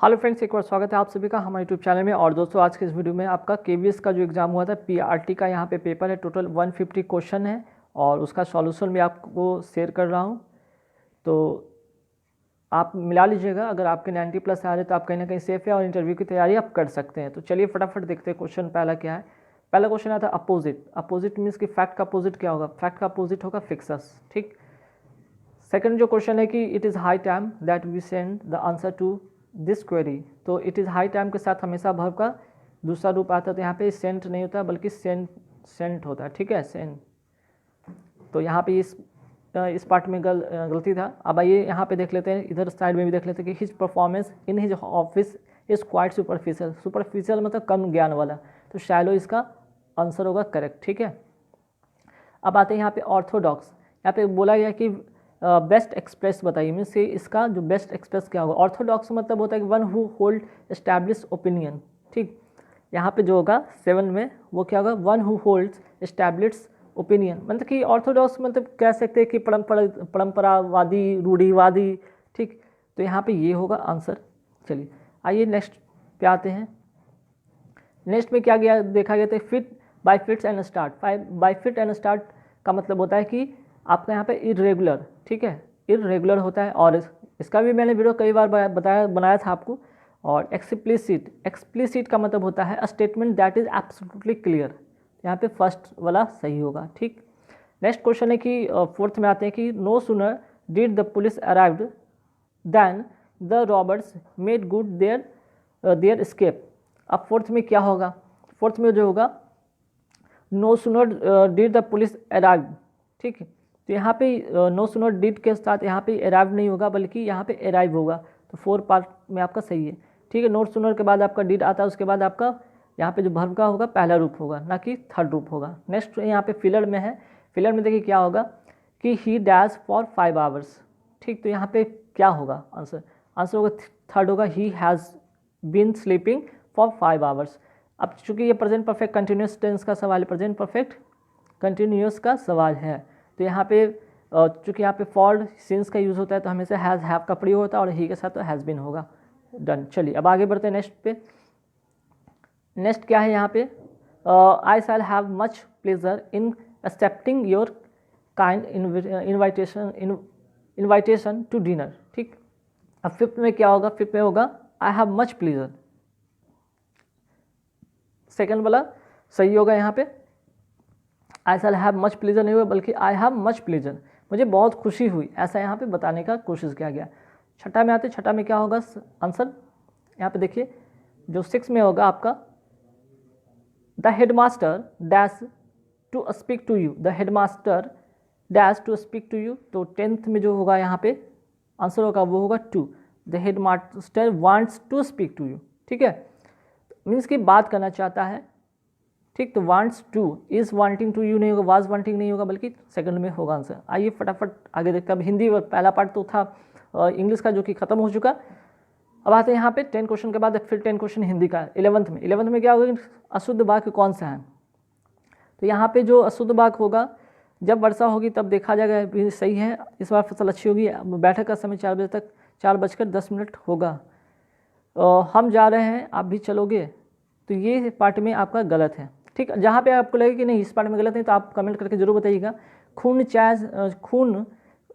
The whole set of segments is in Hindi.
हेलो फ्रेंड्स, एक बार स्वागत है आप सभी का हमारे यूट्यूब चैनल में। और दोस्तों, आज के इस वीडियो में आपका केवीएस का जो एग्ज़ाम हुआ था पीआरटी का यहाँ पे पेपर है। टोटल 150 क्वेश्चन है और उसका सॉल्यूशन मैं आपको शेयर कर रहा हूँ। तो आप मिला लीजिएगा, अगर आपके 90 प्लस आ रहे तो आप कहीं ना कहीं सेफ है और इंटरव्यू की तैयारी आप कर सकते हैं। तो चलिए फटाफट देखते हैं क्वेश्चन पहला क्या है। पहला क्वेश्चन आता है अपोजिट। अपोजिट मीन्स कि फैक्ट का अपोजिट क्या होगा? फैक्ट का अपोजिट होगा फिक्सस। ठीक। सेकंड जो क्वेश्चन है कि it is high time that we send the answer to this query. तो इट इज़ हाई टाइम के साथ हमेशा वर्ब का दूसरा रूप आता है। तो यहाँ पे सेंट नहीं होता बल्कि सेंट होता है। ठीक है, सेंट। तो यहाँ पे इस पार्ट में गलती था। अब आइए यहाँ पे देख लेते हैं, इधर साइड में भी देख लेते हैं कि his performance in his office is quite superficial. Superficial मतलब कम ज्ञान वाला, तो शैलो इसका आंसर होगा करेक्ट। ठीक है। अब आते हैं यहाँ पे ऑर्थोडॉक्स। यहाँ पे बोला गया कि बेस्ट एक्सप्रेस बताइए, मीन्स इसका जो बेस्ट एक्सप्रेस क्या होगा? ऑर्थोडॉक्स मतलब होता है कि one who hold establish opinion. ठीक। यहाँ पे जो होगा 7 में वो क्या होगा? One who holds establish opinion. मतलब कि ऑर्थोडॉक्स मतलब कह सकते हैं कि परंपरावादी, रूढ़िवादी। ठीक। तो यहाँ पे ये होगा आंसर। चलिए आइए नेक्स्ट पे आते हैं। नेक्स्ट में क्या गया देखा गया था? Fit by fits and start. By fit and start का मतलब होता है कि आपका यहाँ पे इरेगुलर। ठीक है, इरेगुलर होता है। और इसका भी मैंने वीडियो कई बार बनाया था आपको। और एक्सप्लिसिट। एक्सप्लिसिट का मतलब होता है a statement that is absolutely clear. यहाँ पे फर्स्ट वाला सही होगा। ठीक। नेक्स्ट क्वेश्चन है कि फोर्थ में आते हैं कि no sooner did the police arrived then the robbers made good their escape. अब फोर्थ में क्या होगा? फोर्थ में जो होगा no sooner did the police arrive. ठीक है, तो यहाँ पे नो सूनर डिड के साथ यहाँ पे अराइव नहीं होगा बल्कि यहाँ पे अराइव होगा। तो 4 पार्ट में आपका सही है। ठीक है, नो सूनर के बाद आपका डिड आता है, उसके बाद आपका यहाँ पे जो वर्ब का होगा पहला रूप होगा, ना कि थर्ड रूप होगा। नेक्स्ट यहाँ पे फिलर में है। फिलर में देखिए क्या होगा कि ही डैश फॉर 5 आवर्स। ठीक, तो यहाँ पे क्या होगा आंसर? आंसर होगा थर्ड होगा, he has been sleeping for 5 hours. अब चूंकि ये प्रेजेंट परफेक्ट कंटिन्यूस टेंस का सवाल है, प्रेजेंट परफेक्ट कंटिन्यूस का सवाल है, तो यहाँ पे चूंकि यहाँ पे फॉर सिंस का यूज़ होता है तो हमेशा हैज़ हैव का प्रयोग होता है, और ही के साथ तो हैज़ बीन होगा। डन। चलिए अब आगे बढ़ते हैं नेक्स्ट पे। नेक्स्ट क्या है यहाँ पे? I shall have much pleasure in accepting your kind invitation to dinner. ठीक। अब फिफ्थ में क्या होगा? फिफ्थ में होगा I have much pleasure. Second वाला सही होगा। यहाँ पे I shall have much pleasure नहीं हुआ बल्कि आई हैव मच प्लेजर, मुझे बहुत खुशी हुई, ऐसा यहाँ पे बताने का कोशिश किया गया। छठा में आते, छठा में क्या होगा आंसर? यहाँ पे देखिए जो 6 में होगा आपका the headmaster dash to speak to you. The headmaster dash to speak to you. तो 10th में जो होगा यहाँ पे आंसर होगा वो होगा two. The headmaster wants to speak to you. ठीक है, मीन्स कि बात करना चाहता है। ठीक, तो wants to, is wanting to you नहीं होगा, वाज वांटिंग नहीं होगा बल्कि सेकंड में होगा आंसर। आइए फटाफट आगे देखते हैं। अब हिंदी पहला पार्ट तो था इंग्लिश का जो कि खत्म हो चुका। अब आते हैं यहाँ पे 10 क्वेश्चन के बाद फिर 10 क्वेश्चन हिंदी का। 11th में क्या होगा? अशुद्ध वाक्य कौन सा है? तो यहाँ पे जो अशुद्ध वाक्य होगा, जब वर्षा होगी तब देखा जाएगा। सही है, इस बार फसल अच्छी होगी। बैठक का समय 4 बजे तक 4:10 होगा। हम जा रहे हैं, आप भी चलोगे? तो ये पार्ट में आपका गलत है। ठीक, जहाँ पे आपको लगे कि नहीं इस पार्ट में गलत है तो आप कमेंट करके जरूर बताइएगा।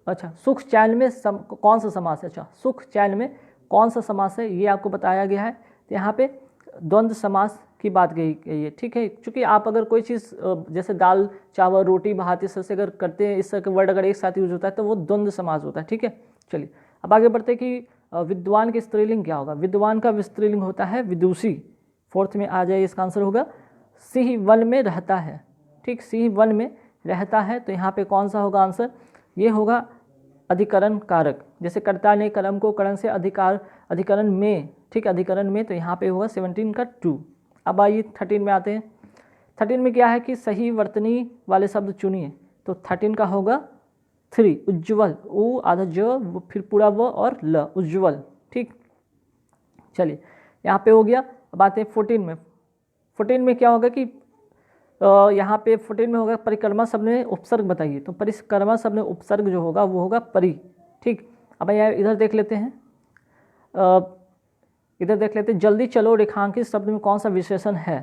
अच्छा, सुख चैन में कौन सा समास है? अच्छा, सुख चैन में कौन सा समास है ये आपको बताया गया है। तो यहाँ पे द्वंद्व समास की बात गई है। ठीक है, क्योंकि आप अगर कोई चीज़ जैसे दाल चावल रोटी भात इस तरह से अगर करते हैं, इस तरह के वर्ड अगर एक साथ यूज होता है तो वो द्वंद्व समास होता है। ठीक है, चलिए अब आगे बढ़ते हैं कि विद्वान की स्त्रीलिंग क्या होगा? विद्वान का स्त्रीलिंग होता है विदुषी। 4th में आ जाए, इसका आंसर होगा सिंह वन में रहता है। ठीक, सिंह वन में रहता है। तो यहाँ पे कौन सा होगा आंसर? ये होगा अधिकरण कारक। जैसे कर्ता ने कर्म को करण से अधिकरण में। ठीक, अधिकरण में, तो यहाँ पे होगा 17 का 2। अब आइए 13 में आते हैं। 13 में क्या है कि सही वर्तनी वाले शब्द चुनिए। तो 13 का होगा 3, उज्ज्वल। उ आधा ज फिर पूरा व और ल, उज्ज्वल। ठीक, चलिए यहाँ पे हो गया। अब आते हैं 14 में। 14 में क्या होगा कि यहाँ पे 14 में होगा परिक्रमा शब्द में उपसर्ग बताइए। तो परिक्रमा शब्द में उपसर्ग जो होगा वो होगा परि। ठीक, अब यहाँ इधर देख लेते हैं। इधर देख लेते हैं, जल्दी चलो रेखांकित शब्द में कौन सा विशेषण है।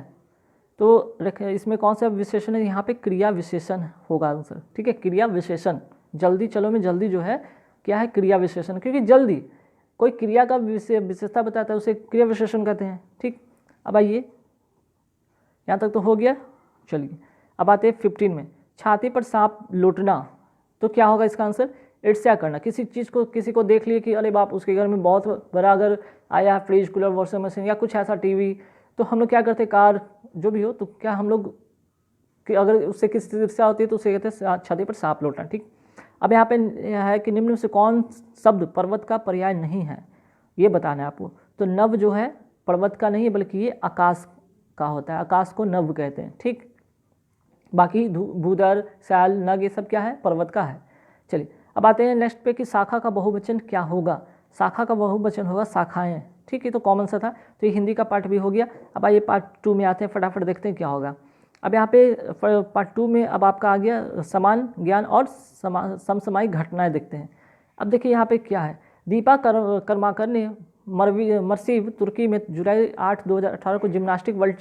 तो इसमें कौन सा विशेषण है, यहाँ पे क्रिया विशेषण होगा आंसर। ठीक है, क्रिया विशेषण। जल्दी चलो में जल्दी जो है क्या है, क्रिया विशेषण, क्योंकि जल्दी कोई क्रिया का विशेषता बताता है उसे क्रिया विशेषण कहते हैं। ठीक, अब आइए यहाँ तक तो हो गया। चलिए अब आते हैं 15 में, छाती पर सांप लौटना। तो क्या होगा इसका आंसर, ईर्ष्या करना। किसी चीज़ को, किसी को देख लिए कि अरे बाप उसके घर में बहुत बड़ा अगर आया फ्रिज, कूलर, वॉशिंग मशीन या कुछ ऐसा टीवी, तो हम लोग क्या करते, कार जो भी हो, तो क्या हम लोग कि अगर उससे किसी ईर्ष्या होती है तो उसे कहते हैं छाती पर सांप लौटना। ठीक, अब यहाँ पे है कि निम्न में से कौन शब्द पर्वत का पर्याय नहीं है, ये बताना है आपको। तो नभ जो है पर्वत का नहीं है, बल्कि ये आकाश का होता है, आकाश को नभ कहते हैं। ठीक, बाकी भूधर, सैल, नग ये सब क्या है, पर्वत का है। चलिए अब आते हैं नेक्स्ट पे कि शाखा का बहुवचन क्या होगा। शाखा का बहुवचन होगा शाखाएं। ठीक है, तो कॉमन सा था, तो ये हिंदी का पार्ट भी हो गया। अब आइए पार्ट 2 में आते हैं, फटाफट देखते हैं क्या होगा। अब यहाँ पे पार्ट 2 में अब आपका आ गया समान ज्ञान और समसामयिक घटनाएं देखते हैं। अब देखिए यहाँ पे क्या है, दीपा कर्माकर ने मर्सीव तुर्की में जुलाई 8, 2018 को जिम्नास्टिक वर्ल्ड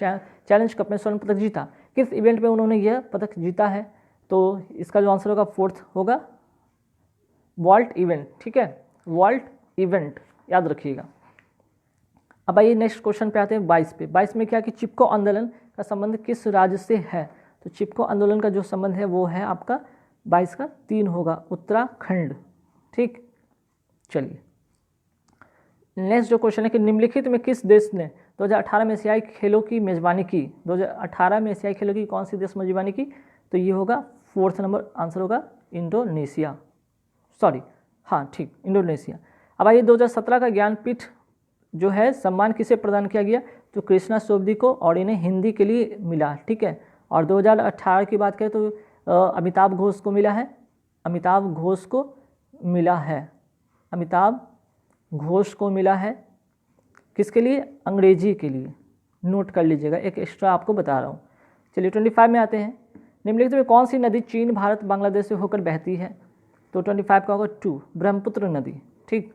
चैलेंज कप में स्वर्ण पदक जीता। किस इवेंट में उन्होंने यह पदक जीता है, तो इसका जो आंसर होगा 4th होगा वॉल्ट इवेंट। ठीक है, वॉल्ट इवेंट याद रखिएगा। अब आइए नेक्स्ट क्वेश्चन पे आते हैं 22 पे। 22 में क्या कि चिपको आंदोलन का संबंध किस राज्य से है। तो चिपको आंदोलन का जो संबंध है वो है आपका 22 का 3 होगा, उत्तराखंड। ठीक, चलिए नेक्स्ट जो क्वेश्चन है कि निम्नलिखित में किस देश ने 2018 में एशियाई खेलों की मेजबानी की। 2018 में एशियाई खेलों की कौन सी देश मेजबानी की, तो ये होगा 4th नंबर आंसर होगा इंडोनेशिया, सॉरी हाँ ठीक, इंडोनेशिया। अब आइए 2017 का ज्ञानपीठ जो है सम्मान किसे प्रदान किया गया, तो कृष्णा सोबदी को, और इन्हें हिंदी के लिए मिला। ठीक है, और 2018 की बात करें तो अमिताभ घोष को मिला है, अमिताभ घोष को मिला है, अमिताभ घोष को मिला है। किसके लिए, अंग्रेजी के लिए, नोट कर लीजिएगा, एक एक्स्ट्रा आपको बता रहा हूँ। चलिए 25 में आते हैं, निम्नलिखित में कौन सी नदी चीन, भारत, बांग्लादेश से होकर बहती है। तो 25 का होगा 2 ब्रह्मपुत्र नदी। ठीक,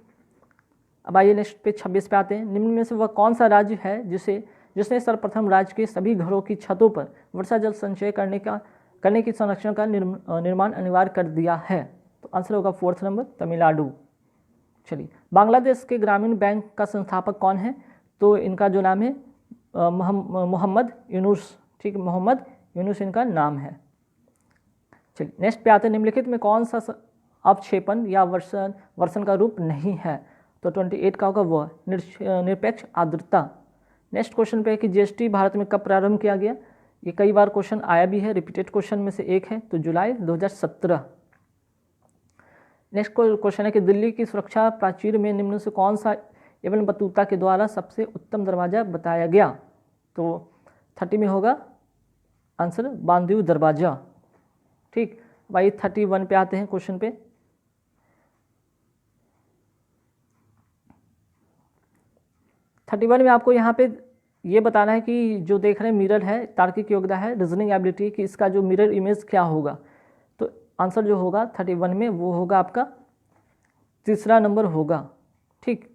अब आइए नेक्स्ट पे 26 पे आते हैं, निम्न में से वह कौन सा राज्य है जिसने सर्वप्रथम राज्य के सभी घरों की छतों पर वर्षा जल संचय करने की संरक्षण का निर्माण अनिवार्य कर दिया है। तो आंसर होगा 4th नंबर तमिलनाडु। चलिए बांग्लादेश के ग्रामीण बैंक का संस्थापक कौन है, तो इनका जो नाम है मोहम्मद यूनुस। ठीक, मोहम्मद यूनुस इनका नाम है। चलिए नेक्स्ट पे आते हैं, निम्नलिखित में कौन सा अवक्षेपण या वर्षण का रूप नहीं है। तो 28 का होगा वह निरपेक्ष आर्द्रता। नेक्स्ट क्वेश्चन पे है कि जीएसटी भारत में कब प्रारंभ किया गया। ये कई बार क्वेश्चन आया भी है, रिपीटेड क्वेश्चन में से एक है, तो जुलाई 2017। नेक्स्ट क्वेश्चन है कि दिल्ली की सुरक्षा प्राचीर में निम्न से कौन सा इब्न बतूता के द्वारा सबसे उत्तम दरवाज़ा बताया गया। तो 30 में होगा आंसर बांदीव दरवाज़ा। ठीक, भाई 31 पे आते हैं क्वेश्चन पे। में आपको यहाँ पे ये बताना है कि जो देख रहे हैं मिरर है, तार्किक योग्यता है, रीजनिंग एबिलिटी, कि इसका जो मिरर इमेज क्या होगा। तो आंसर जो होगा 31 में वो होगा आपका 3रा नंबर होगा। ठीक,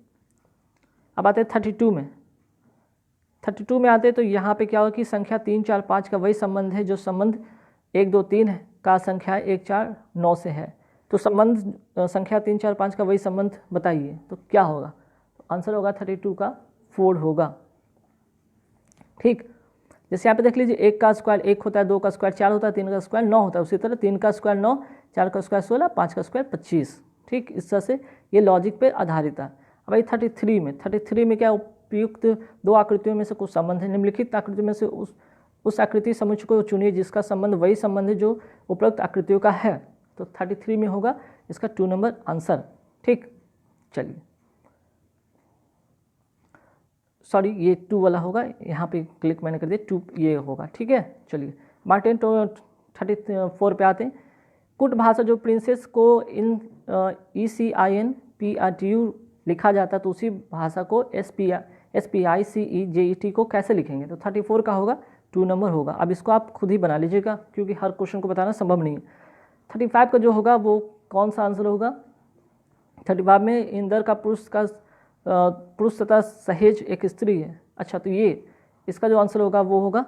अब आते हैं 32 में। 32 में आते हैं तो यहाँ पे क्या होगा कि संख्या 3, 4, 5 का वही संबंध है जो संबंध 1, 2, 3 का संख्या 1, 4, 9 से है। तो संबंध संख्या 3, 4, 5 का वही संबंध बताइए, तो क्या होगा। तो आंसर होगा 32 का 4 होगा। ठीक, जैसे यहाँ पे देख लीजिए 1 का स्क्वायर 1 होता है, 2 का स्क्वायर 4 होता है, 3 का स्क्वायर 9 होता है। उसी तरह 3 का स्क्वायर 9, 4 का स्क्वायर 16, 5 का स्क्वायर 25। ठीक, इस तरह से ये लॉजिक पे आधारित है। अब भाई 33 में क्या उपयुक्त 2 आकृतियों में से कुछ संबंध है। निम्नलिखित आकृतियों में से उस आकृति समुच्चय को चुनिए जिसका संबंध वही संबंध है जो उपरोक्त आकृतियों का है। तो 33 में होगा इसका 2 नंबर आंसर। ठीक, चलिए सॉरी ये 2 वाला होगा, यहाँ पे क्लिक मैंने कर दिया, 2 ये होगा। ठीक है, चलिए मार्टिन 34 पे आते हैं। कुट भाषा जो प्रिंसेस को इन ECINPRTU लिखा जाता है, तो उसी भाषा को SPICEJET को कैसे लिखेंगे। तो 34 का होगा 2 नंबर होगा। अब इसको आप खुद ही बना लीजिएगा क्योंकि हर क्वेश्चन को बताना संभव नहीं है। 35 का जो होगा वो कौन सा आंसर होगा। 35 में इंदर का पुरुष का पुरुष तथा सहेज एक स्त्री है। अच्छा, तो ये इसका जो आंसर होगा वो होगा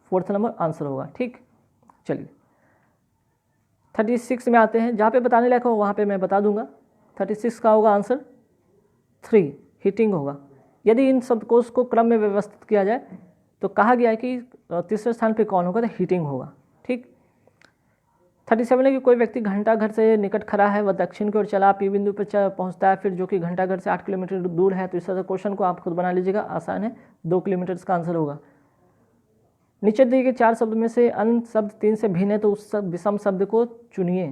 4th नंबर आंसर होगा। ठीक, चलिए 36 में आते हैं, जहाँ पे बताने लायक हो वहाँ पे मैं बता दूंगा। 36 का होगा आंसर 3 हीटिंग होगा। यदि इन शब्दकोश को क्रम में व्यवस्थित किया जाए तो कहा गया है कि तीसरे स्थान पे कौन होगा, तो हीटिंग होगा। ठीक, 37 है कि कोई व्यक्ति घंटा घर से निकट खड़ा है, वह दक्षिण की ओर चला, पी बिंदु पर पहुंचता है, फिर जो कि घंटा घर से 8 किलोमीटर दूर है। तो इस तरह क्वेश्चन को आप खुद बना लीजिएगा, आसान है, 2 किलोमीटर इसका आंसर होगा। नीचे दिए गए 4 शब्द में से अन्य शब्द 3 से भिन्न है, तो उस विषम शब्द को चुनिए।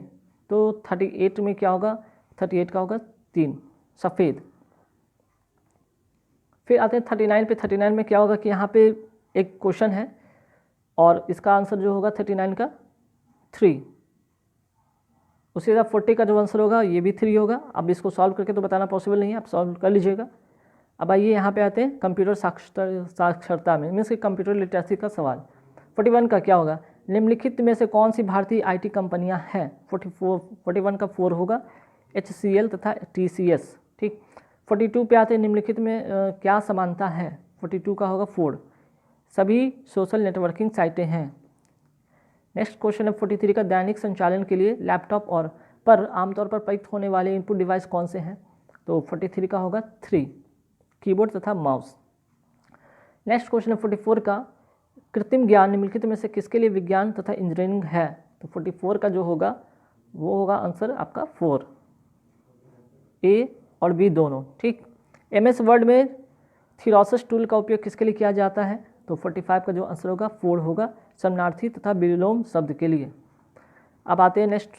तो 38 में क्या होगा, 38 का होगा 3 सफ़ेद। फिर आते हैं 39 पे। 39 में क्या होगा कि यहाँ पे एक क्वेश्चन है और इसका आंसर जो होगा 39 का 3। उसी तरह 40 का जो आंसर होगा ये भी 3 होगा। अब इसको सॉल्व करके तो बताना पॉसिबल नहीं है, आप सॉल्व कर लीजिएगा। अब आइए यहाँ पे आते हैं कंप्यूटर साक्षरता में, मीन्स कि कंप्यूटर लिटरेसी का सवाल। 41 का क्या होगा, निम्नलिखित में से कौन सी भारतीय आईटी कंपनियाँ हैं। 41 का 4 होगा, HCL तथा TCS। ठीक, 42 पे आते हैं, निम्नलिखित में क्या समानता है। 42 का होगा 4, सभी सोशल नेटवर्किंग साइटें हैं। नेक्स्ट क्वेश्चन है 43 का, दैनिक संचालन के लिए लैपटॉप और पर आमतौर पर प्रयुक्त होने वाले इनपुट डिवाइस कौन से हैं। तो 43 का होगा 3, कीबोर्ड तथा माउस। नेक्स्ट क्वेश्चन है 44 का, कृत्रिम ज्ञान निम्नलिखित में से किसके लिए विज्ञान तथा इंजीनियरिंग है। तो 44 का जो होगा वो होगा आंसर आपका 4, A और B दोनों। ठीक, MS वर्ड में थीरोसिस टूल का उपयोग किसके लिए किया जाता है। तो 45 का जो आंसर होगा 4 होगा, शरणार्थी तथा विलोम शब्द के लिए। अब आते हैं नेक्स्ट,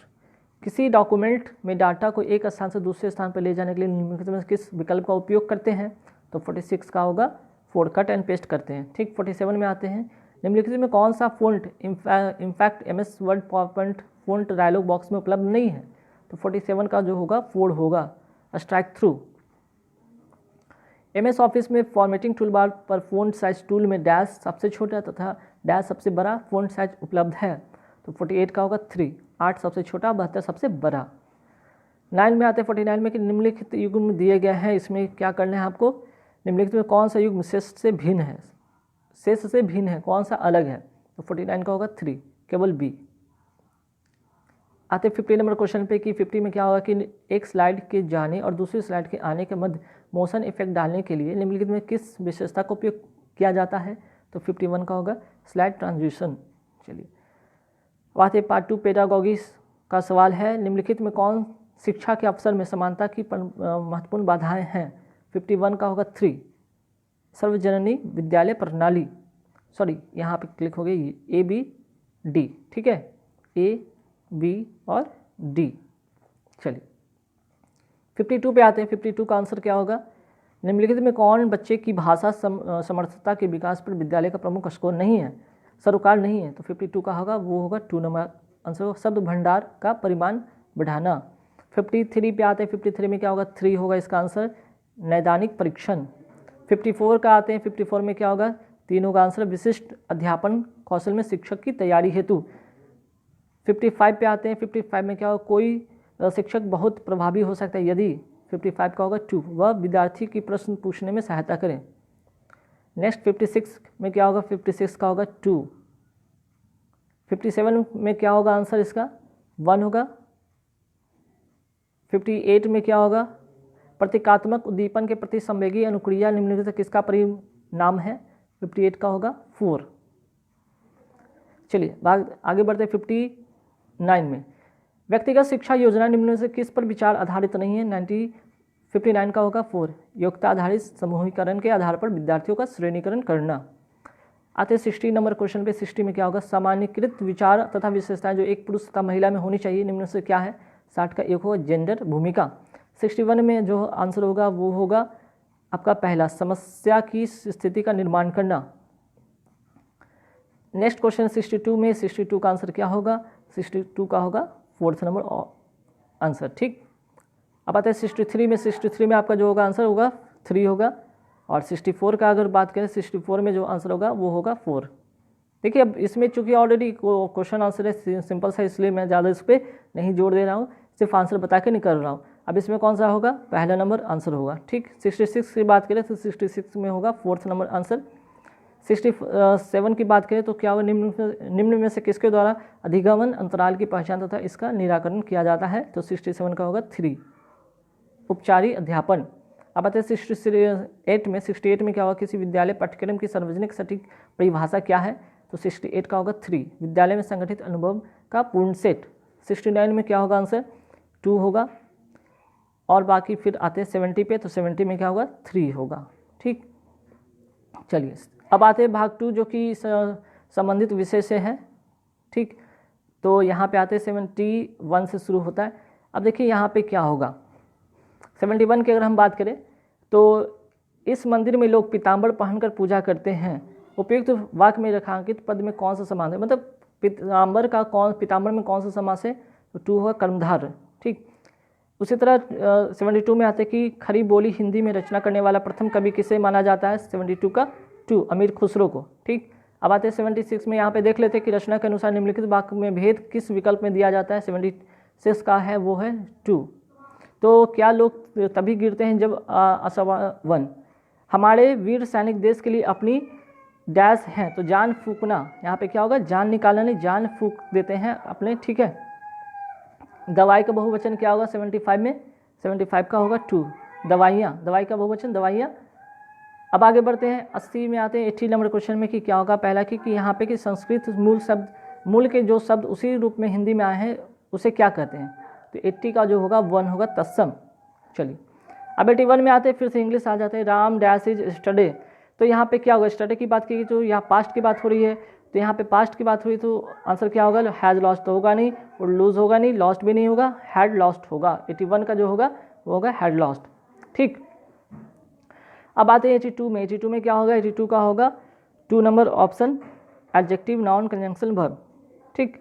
किसी डॉक्यूमेंट में डाटा को एक स्थान से दूसरे स्थान पर ले जाने के लिए निम्नलिखित में किस विकल्प का उपयोग करते हैं। तो 46 का होगा 4, कट एंड पेस्ट करते हैं। ठीक, 47 में आते हैं, निम्नलिखित में कौन सा font in fact MS word PowerPoint font dialog box में उपलब्ध नहीं है। तो 47 का जो होगा 4 होगा, स्ट्राइक थ्रू। MS ऑफिस में फॉर्मेटिंग टूलबार पर फ़ॉन्ट साइज टूल में डैश सबसे छोटा तथा डैश सबसे बड़ा फ़ॉन्ट साइज उपलब्ध है। तो 48 का होगा 3, 8 सबसे छोटा, 72 सबसे बड़ा। 9 में आते हैं 49 में कि निम्नलिखित युग्म दिए गए हैं, इसमें क्या करना है आपको, निम्नलिखित में कौन सा युग्म शेष से भिन्न है, शेष से भिन्न है, कौन सा अलग है। तो 49 का होगा 3, केवल B। आते 50 नंबर क्वेश्चन पे कि 50 में क्या होगा कि एक स्लाइड के जाने और दूसरी स्लाइड के आने के मध्य मोशन इफेक्ट डालने के लिए निम्नलिखित में किस विशेषता का उपयोग किया जाता है। तो 51 का होगा स्लाइड ट्रांजिशन। चलिए बात है पार्ट 2 पेडागॉगी का सवाल है, निम्नलिखित में कौन शिक्षा के अवसर में समानता की महत्वपूर्ण बाधाएं हैं। 51 का होगा 3, सर्वजननी विद्यालय प्रणाली। सॉरी, यहाँ पे क्लिक हो गई A B D। ठीक है, A B और D। चलिए 52 पे आते हैं। 52 का आंसर क्या होगा, निम्नलिखित में कौन बच्चे की भाषा समर्थता के विकास पर विद्यालय का प्रमुख स्कोर नहीं है, सरोकार नहीं है। तो 52 का होगा वो होगा 2 नंबर आंसर होगा, शब्द भंडार का परिमाण बढ़ाना। 53 पे आते हैं। 53 में क्या होगा 3 होगा इसका आंसर, नैदानिक परीक्षण। 54 का आते हैं। 54 में क्या होगा 3 होगा आंसर, विशिष्ट अध्यापन कौशल में शिक्षक की तैयारी हेतु। 55 पे आते हैं। 55 में क्या होगा, कोई शिक्षक बहुत प्रभावी हो सकता है यदि। 55 का होगा 2, वह विद्यार्थी की प्रश्न पूछने में सहायता करें। नेक्स्ट 56 में क्या होगा, 56 का होगा 2। 57 में क्या होगा आंसर इसका 1 होगा। 58 में क्या होगा, प्रतीकात्मक उद्दीपन के प्रति संवेगी अनुक्रिया निम्नलिखित से किसका परिणाम है। 58 का होगा 4। चलिए आगे बढ़ते 59 में, व्यक्तिगत शिक्षा योजना निम्न से किस पर विचार आधारित नहीं है। 59 का होगा 4, योग्यता आधारित समूहीकरण के आधार पर विद्यार्थियों का श्रेणीकरण करना। आते 60 नंबर क्वेश्चन पे। 60 में क्या होगा, सामान्यकृत विचार तथा विशेषताएं जो एक पुरुष तथा महिला में होनी चाहिए निम्न से क्या है। 60 का 1 होगा जेंडर भूमिका। 61 में जो आंसर होगा वो होगा आपका पहला, समस्या की स्थिति का निर्माण करना। नेक्स्ट क्वेश्चन 62 में। 62 का आंसर क्या होगा, 62 का होगा 4th नंबर आंसर। ठीक, अब आते हैं 63 में। 63 में आपका जो होगा आंसर होगा 3 होगा। और 64 का अगर बात करें, 64 में जो आंसर होगा वो होगा 4। देखिए अब इसमें चूंकि ऑलरेडी क्वेश्चन आंसर है सिंपल सा, इसलिए मैं ज़्यादा इस पर नहीं जोड़ दे रहा हूँ, सिर्फ आंसर बता के निकल रहा हूँ। अब इसमें कौन सा होगा, पहला नंबर आंसर होगा। ठीक, 66 की बात करें तो 66 में होगा फोर्थ नंबर आंसर। 67 की बात करें तो क्या होगा, निम्न में से किसके द्वारा अधिगमन अंतराल की पहचान तथा इसका निराकरण किया जाता है, तो 67 का होगा 3, उपचारी अध्यापन। अब आते हैं 68 में क्या होगा, किसी विद्यालय पाठ्यक्रम की सार्वजनिक सटीक परिभाषा क्या है, तो 68 का होगा 3, विद्यालय में संगठित अनुभव का पूर्ण सेट। 69 में क्या होगा आंसर, 2 होगा। और बाकी फिर आते हैं 70 पे, तो 70 में क्या होगा, 3 होगा। ठीक, चलिए अब आते हैं भाग 2 जो कि संबंधित विषय से है। ठीक, तो यहाँ पे आते हैं 71 से शुरू होता है। अब देखिए यहाँ पे क्या होगा, 71 की अगर हम बात करें तो इस मंदिर में लोग पीताम्बर पहनकर पूजा करते हैं, उपयुक्त वाक्य में रेखांकित पद में कौन सा समास है, मतलब पीताम्बर में कौन सा समास है, तो 2 होगा कर्मधार। ठीक, उसी तरह 72 में आते कि खरी बोली हिंदी में रचना करने वाला प्रथम कवि किसे माना जाता है, 72 का 2 अमीर खुसरो को। ठीक, अब आते हैं 76 में, यहाँ पे देख लेते हैं कि रचना के अनुसार निम्नलिखित वाक्य में भेद किस विकल्प में दिया जाता है, 76 का है वो है 2। तो क्या लोग तभी गिरते हैं जब असवन, हमारे वीर सैनिक देश के लिए अपनी डैश हैं, तो जान फूकना, यहाँ पे क्या होगा, जान निकालना नहीं, जान फूक देते हैं अपने। ठीक है, दवाई का बहुवचन क्या होगा 75 में, 75 का होगा 2, दवाइयाँ, दवाई का बहुवचन दवाइयाँ। अब आगे बढ़ते हैं, 80 में आते हैं 80 नंबर क्वेश्चन में कि क्या होगा, पहला कि यहाँ पे कि संस्कृत मूल के जो शब्द उसी रूप में हिंदी में आए हैं उसे क्या कहते हैं, तो 80 का जो होगा 1 होगा तत्सम। चलिए अब 81 में आते हैं, फिर से इंग्लिश आ जाते हैं, राम डैश इज स्टडे, तो यहाँ पे क्या होगा, स्टडे की बात की तो यहाँ पास्ट की बात हो रही है, तो यहाँ पे पास्ट की बात हुई तो आंसर क्या होगा, हैज़ लॉस्ट तो होगा नहीं और लूज होगा नहीं, लॉस्ट भी नहीं होगा, हैड लॉस्ट होगा। 81 का जो होगा वो होगा हैड लॉस्ट। ठीक, अब आते हैं 82 में, 82 में क्या होगा, 82 का होगा 2 number option, adjective noun conjunction verb. ठीक,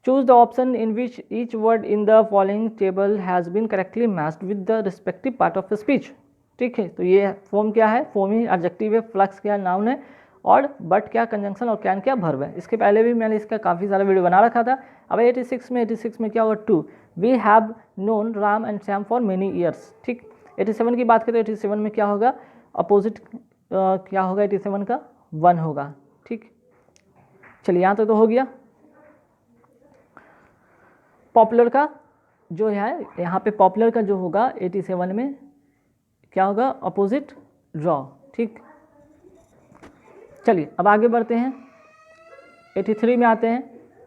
choose the option in which each word in the following table has been correctly matched with the respective part of the speech. ठीक है, तो ये फॉर्म क्या है, फॉर्म ही एडजेक्टिव है, फ्लक्स क्या नाउन है, और बट क्या कंजंक्शन और कैन क्या वर्ब है। इसके पहले भी मैंने इसका काफ़ी सारा वीडियो बना रखा था। अब 86 में क्या होगा 2, we have known Ram and Shyam for many years. ठीक, 87 की बात करें तो 87 में क्या होगा, अपोजिट क्या होगा 87 का 1 होगा। ठीक, चलिए यहाँ तक तो हो गया। पॉपुलर का जो है, यहाँ पे पॉपुलर का जो होगा 87 में क्या होगा, अपोजिट ड्रॉ। ठीक, चलिए अब आगे बढ़ते हैं, 83 में आते हैं,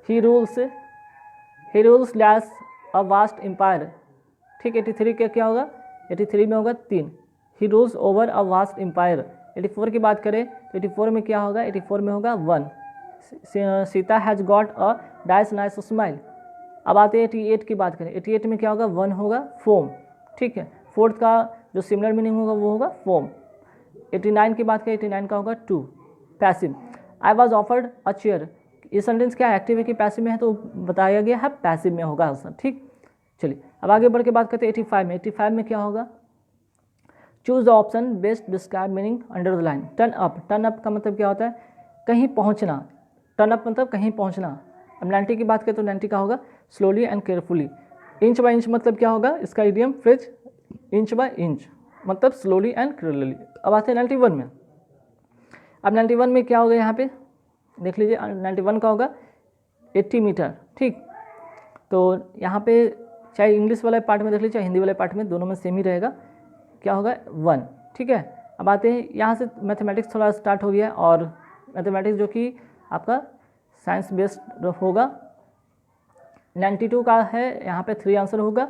he rules dash a vast empire. ठीक, 83 का क्या होगा, 83 में होगा 3, he rules over a vast empire. 84 की बात करें तो 84 में क्या होगा, 84 में होगा 1, Sita has got a dice nice smile. अब आते हैं 88 की बात करें, 88 में क्या होगा, 1 होगा फोम। ठीक है, फोर्थ का जो सिमिलर मीनिंग होगा वो होगा फोम। 89 की बात करें, 89 का होगा 2, passive. I was offered a chair, ये सेंटेंस क्या एक्टिव है कि पैसिव में है, तो बताया गया है पैसिव में होगा आंसर। ठीक, चलिए अब आगे बढ़ के बात करते हैं 85 में, 85 में क्या होगा, choose the option best describe meaning under the line. Turn up, turn up का मतलब क्या होता है, कहीं पहुंचना, टर्न अप मतलब कहीं पहुंचना। अब 90 की बात करें तो 90 का होगा slowly and carefully. Inch by inch मतलब क्या होगा, इसका idiom phrase inch by inch मतलब स्लोली एंड केयरफुली। अब आते हैं 91 में, अब 91 में क्या होगा, यहाँ पे देख लीजिए 91 का होगा 80 मीटर। ठीक, तो यहाँ पे चाहे इंग्लिश वाले पार्ट में देख लीजिए चाहे हिंदी वाले पार्ट में, दोनों में सेम ही रहेगा, क्या होगा 1। ठीक है, अब आते हैं यहाँ से मैथमेटिक्स थोड़ा स्टार्ट हो गया, और मैथमेटिक्स जो कि आपका साइंस बेस्ड होगा। 92 का है, यहाँ पे 3 आंसर होगा।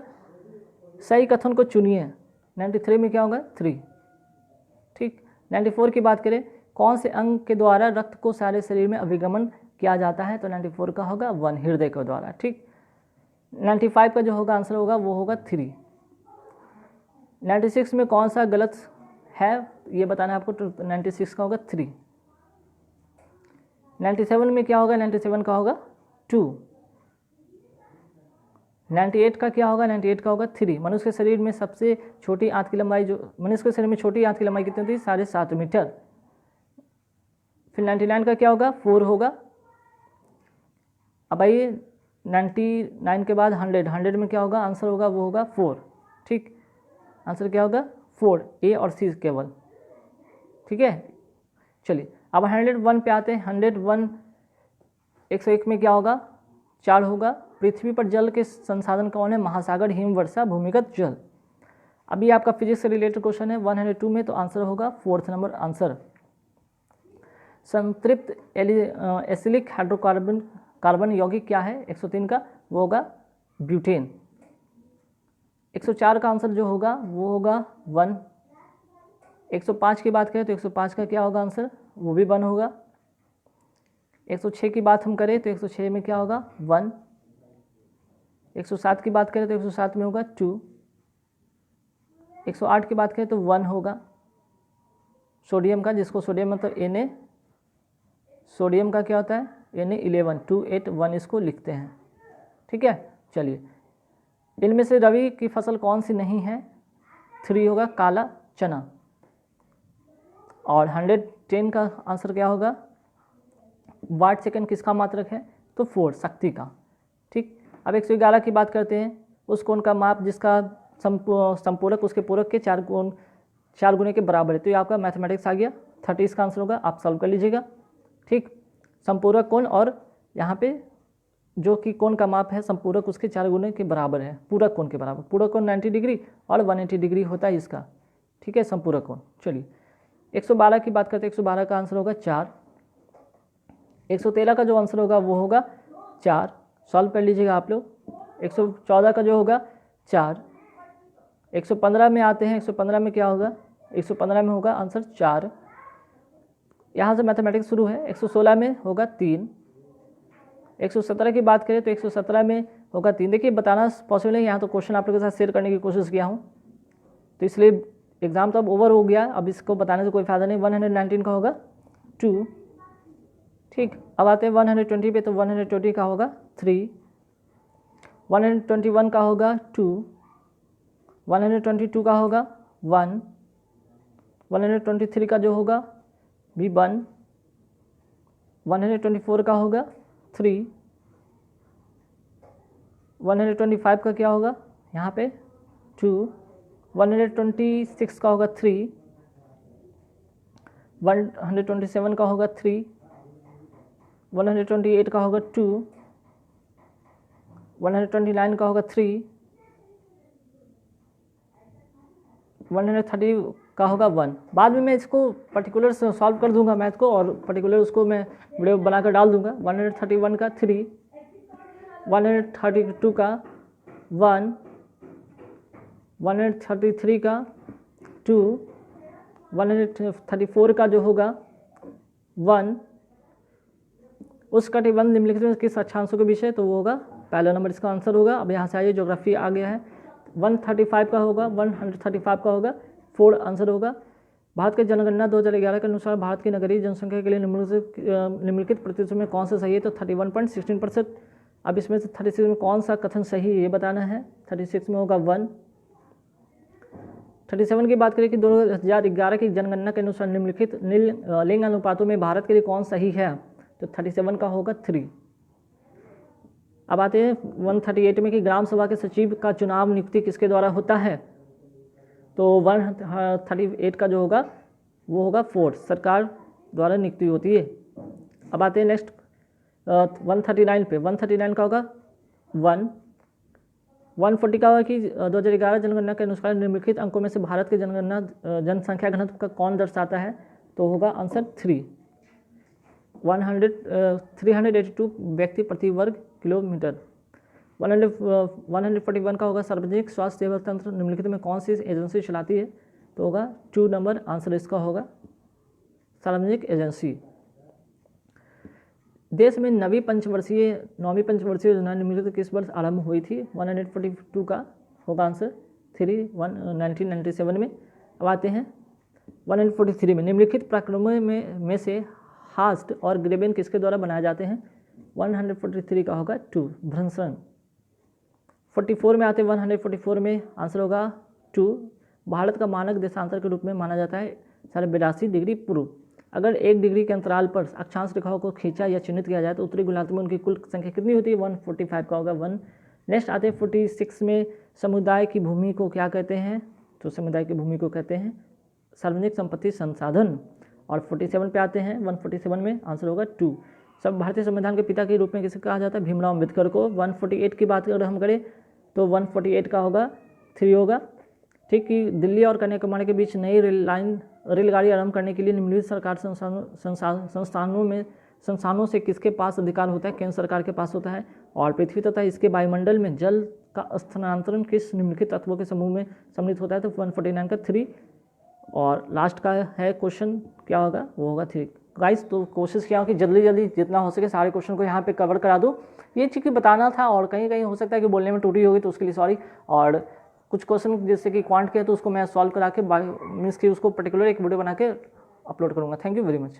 सही कथन को चुनिए, 93 में क्या होगा 3। ठीक, 94 की बात करें, कौन से अंग के द्वारा रक्त को सारे शरीर में अभिगमन किया जाता है, तो 94 का होगा 1, हृदय के द्वारा। ठीक, 95 का जो होगा आंसर होगा वो होगा 3। 96 में कौन सा गलत है ये बताना है आपको, तो 96 का होगा 3। 97 में क्या होगा, 97 का होगा 2। 98 का क्या होगा, 98 का होगा 3। मनुष्य के शरीर में सबसे छोटी आंत की लंबाई मनुष्य के शरीर में छोटी आंत की लंबाई कितनी होती है, 7.5 मीटर। फिर 99 का क्या होगा 4 होगा। अब आइए 99 के बाद 100 में क्या होगा आंसर होगा वो होगा 4। ठीक, आंसर क्या होगा 4, ए और सी केवल। ठीक है, चलिए अब 101 पे आते हैं। 101 101 में क्या होगा, 4 होगा। पृथ्वी पर जल के संसाधन कौन है, महासागर, हिमवर्षा, भूमिगत जल। अभी आपका फिजिक्स से रिलेटेड क्वेश्चन है 102 में, तो आंसर होगा 4th नंबर आंसर। संतृप्त एसिलिक कार्बन यौगिक क्या है 103 का, वो होगा ब्यूटेन। 104 का आंसर जो होगा वो होगा 1। 105 की बात करें तो 105 का क्या होगा आंसर, वो भी 1 होगा। 106 की बात हम करें तो 106 में क्या होगा 1। 107 की बात करें तो 107 में होगा 2। 108 की बात करें तो 1 होगा सोडियम का, जिसको सोडियम मतलब Na, सोडियम का क्या होता है Na11, 281 इसको लिखते हैं। ठीक है, चलिए इनमें से रवि की फसल कौन सी नहीं है, 3 होगा काला चना। और 110 का आंसर क्या होगा, वाट सेकंड किसका मात्रक है, तो 4 शक्ति का। ठीक, अब 111 की बात करते हैं। उस कोण का माप जिसका संपूरक उसके पूरक के 4 गुने के बराबर है, तो ये आपका मैथमेटिक्स आ गया। 30 इसका आंसर होगा, आप सॉल्व कर लीजिएगा। ठीक, संपूरक कोण और यहाँ पे जो कि कोण का माप है संपूरक उसके 4 गुने के बराबर है, पूरक कोण के बराबर। पूरक कोण 90 डिग्री और 180 डिग्री होता है इसका। ठीक है, संपूरक कोण। चलिए 112 की बात करते हैं। 112 का आंसर होगा 4। 113 का जो आंसर होगा वो होगा 4, सॉल्व कर लीजिएगा आप लोग। 114 का जो होगा 4। 115 में आते हैं। 115 में क्या होगा, 115 में होगा आंसर 4। यहाँ से मैथमेटिक्स शुरू है। 116 में होगा 3। 117 की बात करें तो 117 में होगा 3। देखिए बताना पॉसिबल नहीं, यहाँ तो क्वेश्चन आप लोगों के साथ शेयर करने की कोशिश किया हूँ, तो इसलिए एग्जाम तो अब ओवर हो गया, अब इसको बताने से कोई फायदा नहीं। 119 का होगा 2। ठीक, अब आते हैं 120 पे, तो 120 का होगा 3। 121 का होगा 2। 122 का होगा 1। 123 का जो होगा भी 1। 124 का होगा 3। 125 का क्या होगा यहाँ पे 2। 126 का होगा 3। 127 का होगा 3। 128 का होगा 2। 129 का होगा 3। 130 का होगा 1। बाद में मैं इसको पर्टिकुलर सॉल्व कर दूंगा मैथ को, और पर्टिकुलर उसको मैं वीडियो बनाकर डाल दूंगा। 131 का 3। 132 का 1। 133 का 2। 134 का जो होगा 1। उस कटिबंध निम्नलिखित में किस अक्षांशों के विषय, तो वो होगा पहला नंबर इसका आंसर होगा। अब यहाँ से आइए, ज्योग्राफी आ गया है। 135 का होगा, 135 का होगा 4 आंसर होगा। भारत की जनगणना 2011 के अनुसार भारत की नगरीय जनसंख्या के लिए निम्नलिखित प्रतिशत में कौन सा सही है, तो 31.16%। अब इसमें से 36 में कौन सा कथन सही है ये बताना है। 36 में होगा 1। 37 की बात करें कि 2011 की जनगणना के अनुसार निम्नलिखित लिंग अनुपातों में भारत के लिए कौन सही है, तो 37 का होगा 3। अब आते हैं 138 में कि ग्राम सभा के सचिव का चुनाव नियुक्ति किसके द्वारा होता है, तो 138 का जो होगा वो होगा 4, सरकार द्वारा नियुक्ति होती है। अब आते हैं नेक्स्ट 139 पे। 139 का होगा 1। 140 का होगा कि 2011 जनगणना के अनुसार निम्नलिखित अंकों में से भारत के जनसंख्या घनत्व का कौन दर्शाता है, तो होगा आंसर 3। 382 व्यक्ति प्रति वर्ग किलोमीटर। 141 का होगा सार्वजनिक स्वास्थ्य सेवा तंत्र निम्नलिखित में कौन सी एजेंसी चलाती है, तो होगा 2 नंबर आंसर इसका होगा सार्वजनिक एजेंसी। देश में नौवीं पंचवर्षीय योजना निम्नलिखित किस वर्ष आरंभ हुई थी, 142 का होगा आंसर 3 1997 में। अब आते हैं 143 में निम्नलिखित प्रक्रमों में से हास्ट और ग्रेबेन किसके द्वारा बनाए जाते हैं, 143 का होगा 2 भ्रंसन। 44 में आते हैं 144 में आंसर होगा 2। भारत का मानक देशांतर के रूप में माना जाता है 82 डिग्री पूर्व। अगर 1 डिग्री के अंतराल पर अक्षांश रेखाओं को खींचा या चिन्हित किया जाए तो उत्तरी गोलार्ध में उनकी कुल संख्या कितनी होती है, 145 का होगा 1। नेक्स्ट आते हैं 46 में, समुदाय की भूमि को क्या कहते हैं? तो समुदाय की भूमि को कहते हैं सार्वजनिक संपत्ति संसाधन। और 47 पे आते हैं, 147 में आंसर होगा 2। सब भारतीय संविधान के पिता के रूप में किसे कहा जाता है? भीमराव अम्बेडकर को। 148 की बात अगर हम करें तो 148 का होगा 3 होगा। ठीक, कि दिल्ली और कन्याकुमारी के बीच नई रेलगाड़ी आरंभ करने के लिए निम्नलिखित सरकार संस्थानों से किसके पास अधिकार होता है? केंद्र सरकार के पास होता है। और पृथ्वी तथा इसके वायुमंडल में जल का स्थानांतरण किस निम्नलिखित तत्वों के समूह में सम्मिलित होता है? तो 149 का 3। और लास्ट का है क्वेश्चन, क्या होगा? वो होगा 3। गाइस, तो कोशिश किया कि जल्दी जल्दी जितना हो सके सारे क्वेश्चन को यहाँ पे कवर करा दो। ये चीज़ बताना था, और कहीं कहीं हो सकता है कि बोलने में टूटी होगी, तो उसके लिए सॉरी। और कुछ क्वेश्चन जैसे कि क्वांट के, तो उसको मैं सॉल्व करा के मीन्स कि उसको पर्टिकुलर एक वीडियो बना के अपलोड करूँगा। Thank you very much.